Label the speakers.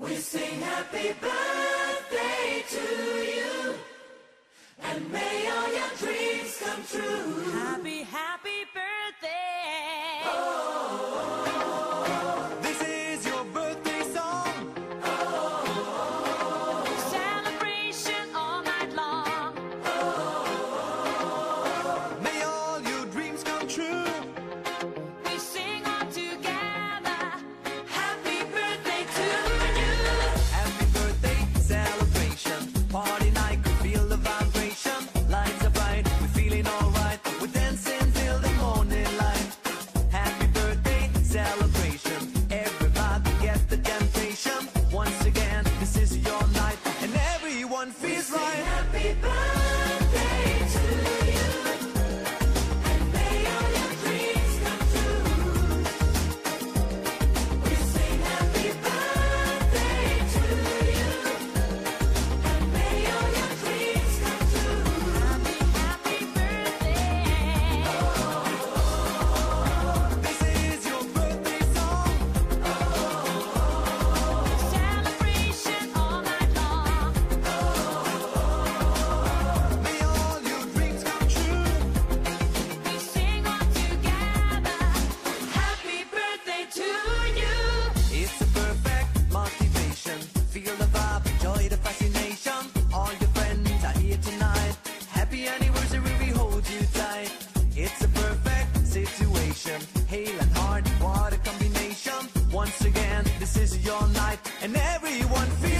Speaker 1: We sing happy birthday to you, and may all your dreams come true.
Speaker 2: Happy, happy birthday.
Speaker 3: This is your birthday song.
Speaker 2: Celebration all night long.
Speaker 3: May all your dreams come true.
Speaker 2: We sing all together.
Speaker 1: Happy birthday to you.
Speaker 3: Happy birthday celebration. Party night, we feel the vibration. Lights are bright, we're feeling alright. We're dancing till the morning light. Happy birthday celebration. Everybody get the temptation. Once again, this is your night, and everyone feels
Speaker 1: Sing
Speaker 3: right.
Speaker 1: happy birthday to you, and may all your dreams come true. We sing happy birthday to you, and may all your dreams come true.
Speaker 2: Happy, happy birthday.
Speaker 3: This is your birthday song.
Speaker 2: Celebration all night long.
Speaker 3: May all your dreams come true.
Speaker 2: We sing all together.
Speaker 1: Happy birthday to you.
Speaker 3: It's a perfect motivation. Feel the vibe, enjoy the fascination. All your friends are here tonight. Happy anniversary, we hold you tight. It's a perfect situation. Hale and hard, what a combination. Once again, this is your night, and everyone feels